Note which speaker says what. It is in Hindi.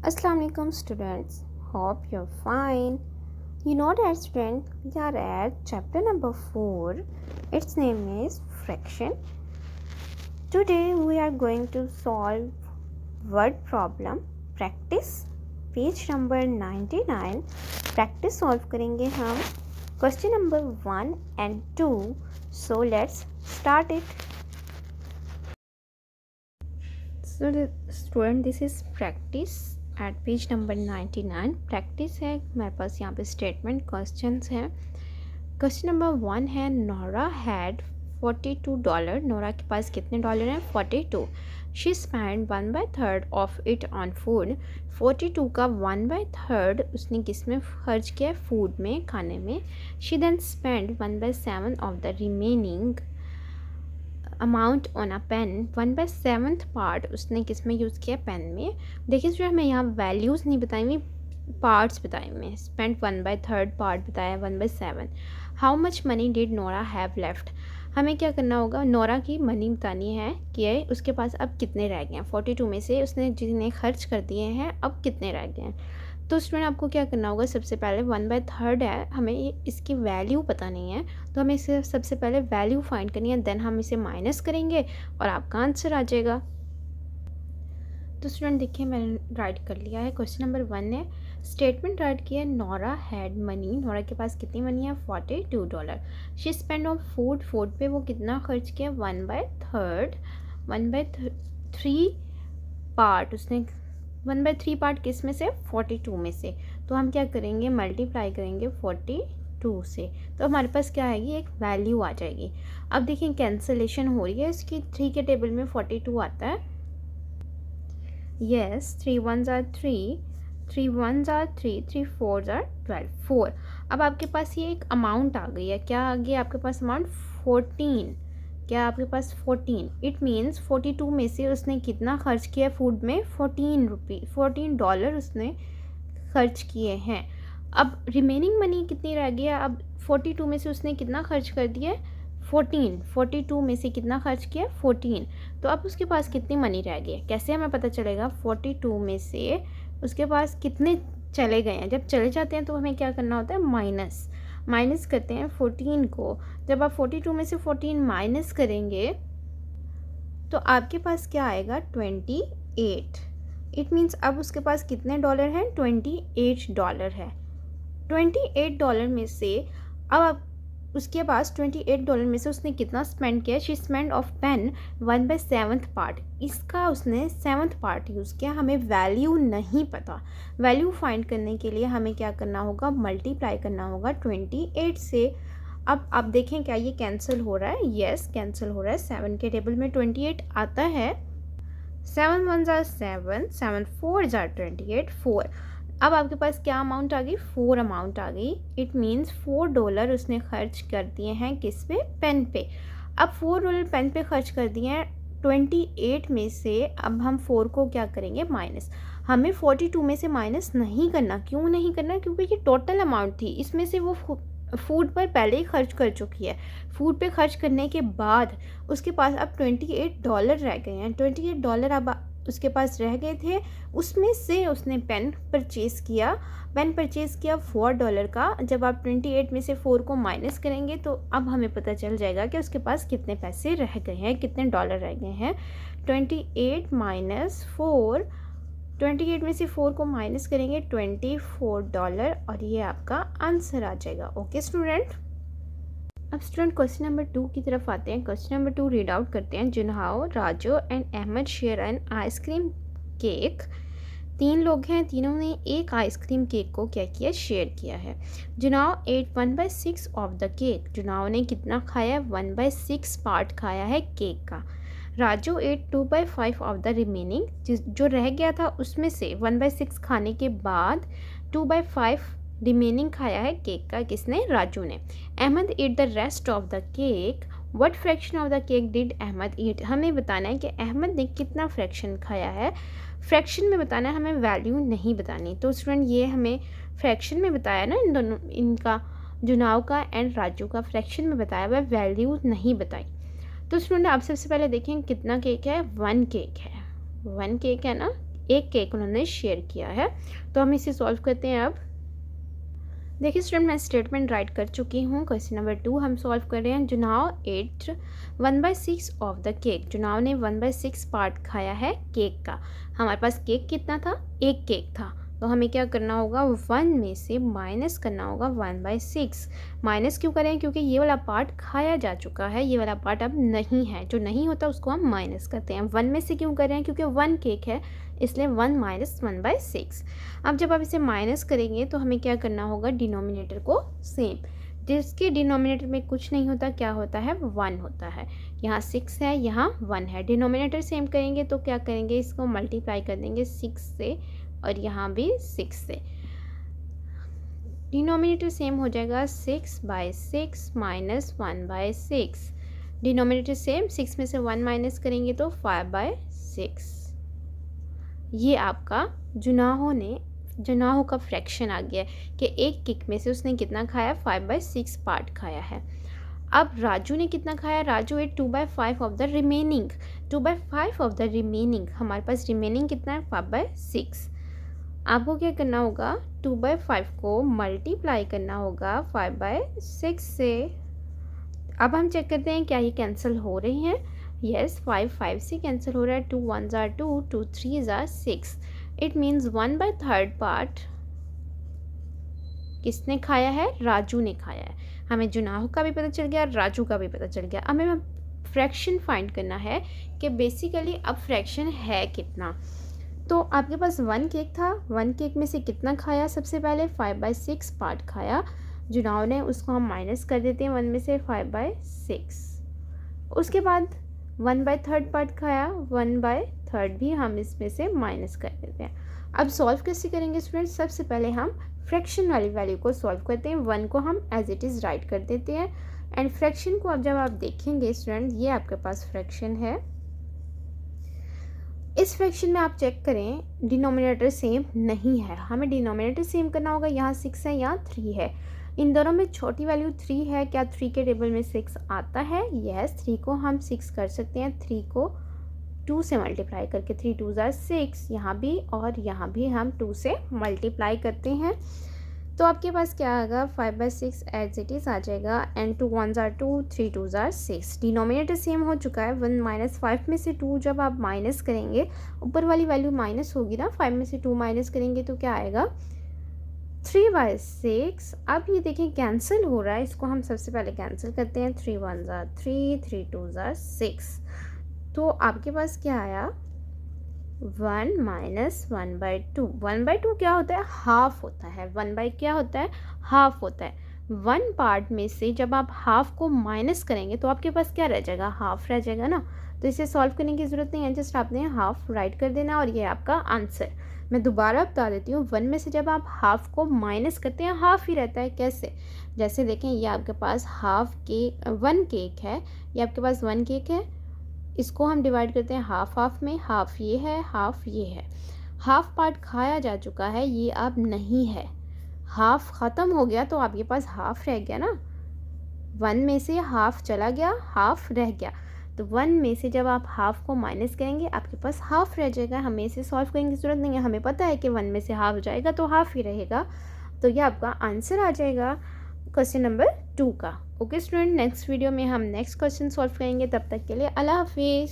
Speaker 1: Assalamu alaikum students, hope you're fine. You know that student, we are at chapter number 4. Its name is fraction. Today we are going to solve word problem practice page number 99. Practice solve करेंगे हम question number 1 and 2. So let's start it. So the student, this is practice at page number 99. Practice है मेरे पास यहाँ पे स्टेटमेंट क्वेश्चंस हैं. क्वेश्चन नंबर 1 है नोरा हैड $42. नोरा के पास कितने डॉलर हैं? 42. She spend 1/3 of it on food. 42 का 1/3 उसने किस में खर्च किया? फूड में, खाने में. She then spend 1/7 of the remaining amount on a pen. 1/7 part उसने किस में यूज़ किया? पेन में. देखिए स्टूडेंट, हमें यहाँ वैल्यूज़ नहीं बताई हुई, पार्ट्स बताए हुए. स्पेंड 1/3 पार्ट बताया 1/7. How much money did Nora have left. हमें क्या करना होगा? नोरा की मनी बतानी है कि उसके पास अब कितने रह गए हैं. 42 में से उसने जितने खर्च कर दिए हैं अब कितने रह गए हैं. तो स्टूडेंट आपको क्या करना होगा? सबसे पहले 1/3 है, हमें इसकी वैल्यू पता नहीं है, तो हमें इसे सबसे पहले वैल्यू फाइंड करनी है. देन हम इसे माइनस करेंगे और आपका आंसर आ जाएगा. तो स्टूडेंट देखिए, मैंने राइट कर लिया है. क्वेश्चन नंबर 1 ने स्टेटमेंट राइट किया नोरा हैड मनी. नोरा के पास कितनी मनी है? $42. She spend on food. Food पे वो कितना खर्च किया? 1/3 पार्ट उसने 1/3 पार्ट किस में से? 42 में से. तो हम क्या करेंगे? मल्टीप्लाई करेंगे 42 से, तो हमारे पास क्या आएगी? एक वैल्यू आ जाएगी. अब देखिए कैंसलेशन हो रही है इसकी. 3 के टेबल में 42 आता है. Yes, 3 1s are 3, 3 1s are 3, 3 4s are 12, 4. अब आपके पास ये एक अमाउंट आ गई है. क्या आ गई आपके पास अमाउंट? 14. क्या आपके पास? 14. इट मीन्स 42 में से उसने कितना खर्च किया फूड में? $14 उसने खर्च किए हैं. अब रिमेनिंग मनी कितनी रह गई है? अब 42 में से उसने कितना खर्च कर दिया? 14. 42 में से कितना खर्च किया? 14. तो अब उसके पास कितनी मनी रह गई है? कैसे हमें पता चलेगा 42 में से उसके पास कितने चले गए हैं? जब चले जाते हैं तो हमें क्या करना होता है? माइनस करते हैं 14 को. जब आप 42 में से 14 माइनस करेंगे तो आपके पास क्या आएगा? 28. इट मीन्स अब उसके पास कितने डॉलर हैं? $28 है. $28 में से अब आप उसके पास $28 में से उसने कितना स्पेंड किया? She spend of pen 1/7 part. इसका उसने 7th पार्ट यूज़ किया. हमें वैल्यू नहीं पता. वैल्यू फाइंड करने के लिए हमें क्या करना होगा? मल्टीप्लाई करना होगा 28 से. अब आप देखें क्या ये कैंसिल हो रहा है? यस, कैंसिल हो रहा है. 7 के टेबल में 28 आता है. 7 1s are 7, 7 4s are 28, 4. अब आपके पास क्या अमाउंट आ गई? 4 अमाउंट आ गई. इट मीन्स $4 उसने खर्च कर दिए हैं किस पे? पेन पे. अब $4 पेन पे खर्च कर दिए हैं. 28 में से अब हम 4 को क्या करेंगे? माइनस. हमें 42 में से माइनस नहीं करना. क्यों नहीं करना? क्योंकि ये टोटल अमाउंट थी. इसमें से वो फूड पर पहले ही खर्च कर चुकी है. फूड पे खर्च करने के बाद उसके पास अब $28 रह गए हैं. $28 अब उसके पास रह गए थे. उसमें से उसने पेन परचेज़ किया. $4 का. जब आप 28 में से 4 को माइनस करेंगे तो अब हमें पता चल जाएगा कि उसके पास कितने पैसे रह गए हैं, कितने डॉलर रह गए हैं. 28 माइनस 4, 28 में से 4 को माइनस करेंगे $24 और ये आपका आंसर आ जाएगा. Okay student. अब स्टूडेंट क्वेश्चन नंबर 2 की तरफ आते हैं. क्वेश्चन नंबर 2 रीड आउट करते हैं. Junhao, Raju and Ahmed share an ice cream cake. 3 लोग हैं, तीनों ने एक आइसक्रीम केक को क्या किया? शेयर किया है. जुनाओ एट 1/6 ऑफ द केक. जुनाओ ने कितना खाया? 1/6 पार्ट खाया है केक का. Raju ate 2/5 of the remaining. जो रह गया था उसमें से 1/6 खाने के बाद 2/5 रिमेनिंग खाया है केक का. किसने? राजू ने. Ahmed eat the rest of the cake. What fraction of the cake did Ahmed eat. हमें बताना है कि अहमद ने कितना फ्रैक्शन खाया है. फ्रैक्शन में बताना है, हमें वैल्यू नहीं बतानी. तो स्टूडेंट ये हमें फ्रैक्शन में बताया ना, इन दोनों, इनका जुनाव का एंड राजू का फ्रैक्शन में बताया हुआ, वैल्यू नहीं बताई. तो स्टूडेंट आप सबसे पहले देखें कितना केक है? 1 केक है. 1 केक है ना. एक केक उन्होंने शेयर किया है। तो हम इसे सॉल्व करते हैं अब। देखिए स्टूडेंट, मैं स्टेटमेंट राइट कर चुकी हूँ। क्वेश्चन नंबर 2 हम सॉल्व कर रहे हैं। जुनाव एट 1/6 ऑफ द केक। जुनाव ने 1/6 पार्ट खाया है केक का। हमारे पास केक कितना था? एक केक था। तो हमें क्या करना होगा? 1 में से माइनस करना होगा 1/6। माइनस क्यों करें? क्योंकि ये वाला पार्ट खाया जा चुका है, ये वाला पार्ट अब नहीं है। जो नहीं होता उसको हम माइनस करते हैं। 1 में से क्यों कर रहे हैं? क्योंकि 1 केक है, इसलिए 1 माइनस 1/6। अब जब आप इसे माइनस करेंगे तो हमें क्या करना होगा? डिनोमिनेटर को सेम, जिसके डिनोमिनेटर में कुछ नहीं होता, क्या होता है? 1 होता है। यहाँ 6 है, यहाँ 1 है। डिनोमिनेटर सेम करेंगे तो क्या करेंगे? इसको मल्टीप्लाई कर देंगे 6 से, और यहाँ भी 6 से। डिनोमिनेटर सेम हो जाएगा 6/6 माइनस 1/6। डिनोमिनेटर सेम, 6 में से 1 माइनस करेंगे तो 5/6। ये आपका जुनाहो का फ्रैक्शन आ गया कि एक केक में से उसने कितना खाया? 5/6 पार्ट खाया है। अब राजू ने कितना खाया? Raju ate 2/5 of the remaining. 2/5 of the remaining, हमारे पास रिमेनिंग कितना है? 5/6। आपको क्या करना होगा? 2/5 को मल्टीप्लाई करना होगा 5/6 से। अब हम चेक करते हैं क्या ये कैंसिल हो रही हैं। यस, 5 से कैंसिल हो रहा है। 2 1s are 2, 2 3s are 6। It means 1/3 part किसने खाया है? राजू ने खाया है। हमें जुनाहो का भी पता चल गया, राजू का भी पता चल गया। अब हमें फ्रैक्शन फाइंड करना है कि बेसिकली अब फ्रैक्शन है कितना। तो आपके पास 1 केक था, 1 केक में से कितना खाया? सबसे पहले 5/6 पार्ट खाया जुनाव ने, उसको हम माइनस कर देते हैं 1 में से 5/6। उसके बाद 1/3 पार्ट खाया, 1/3 भी हम इसमें से माइनस कर देते हैं। अब सॉल्व कैसे करेंगे स्टूडेंट्स? सबसे पहले हम फ्रैक्शन वाली वैल्यू को सॉल्व करते हैं। 1 को हम एज इट इज़ राइट कर देते हैं। एंड फ्रैक्शन को अब जब आप देखेंगे स्टूडेंट, ये आपके पास फ्रैक्शन है। इस फ्रैक्शन में आप चेक करें, डिनोमिनेटर सेम नहीं है। हमें डिनोमिनेटर सेम करना होगा। यहाँ 6 है, यहाँ 3 है। इन दोनों में छोटी वैल्यू 3 है। क्या 3 के टेबल में 6 आता है? यस, 3 को हम 6 कर सकते हैं। 3 को 2 से मल्टीप्लाई करके 3 2s are 6। यहाँ भी और यहाँ भी हम 2 से मल्टीप्लाई करते हैं। तो आपके पास क्या आएगा? 5/6 एज इट इज़ आ जाएगा। And 2 1s are 2, 3 2s are 6। Denominator same हो चुका है। 1 - 5 में से 2 जब आप माइनस करेंगे, ऊपर वाली वैल्यू माइनस होगी ना, 5 में से 2 माइनस करेंगे तो क्या आएगा? 3/6। अब ये देखिए कैंसिल हो रहा है, इसको हम सबसे पहले कैंसिल करते हैं। 3 1s are 3, 3 2s are 6। तो आपके पास क्या आया? 1 माइनस 1/2। 1/2 क्या होता है? हाफ होता है। 1 क्या होता है? हाफ होता है। 1 पार्ट में से जब आप हाफ को माइनस करेंगे तो आपके पास क्या रह जाएगा? हाफ रह जाएगा ना। तो इसे सॉल्व करने की ज़रूरत नहीं है, जस्ट आपने हाफ राइट कर देना और ये आपका आंसर। मैं दोबारा बता देती हूँ, 1 में से जब आप हाफ को माइनस करते हैं, हाफ ही रहता है। कैसे? जैसे देखें, ये आपके पास 1 केक है, ये आपके पास 1 केक है। इसको हम डिवाइड करते हैं हाफ में। हाफ ये है, हाफ ये है। हाफ पार्ट खाया जा चुका है, ये अब नहीं है। हाफ ख़त्म हो गया तो आपके पास हाफ रह गया ना। 1 में से हाफ चला गया, हाफ रह गया। तो 1 में से जब आप हाफ को माइनस करेंगे, आपके पास हाफ रह जाएगा। हमें इसे सॉल्व करने की ज़रूरत नहीं है, हमें पता है कि 1 में से हाफ जाएगा तो हाफ ही रहेगा। तो ये आपका आंसर आ जाएगा क्वेश्चन नंबर 2 का। ओके स्टूडेंट, नेक्स्ट वीडियो में हम नेक्स्ट क्वेश्चन सॉल्व करेंगे। तब तक के लिए अल्लाह हाफिज़।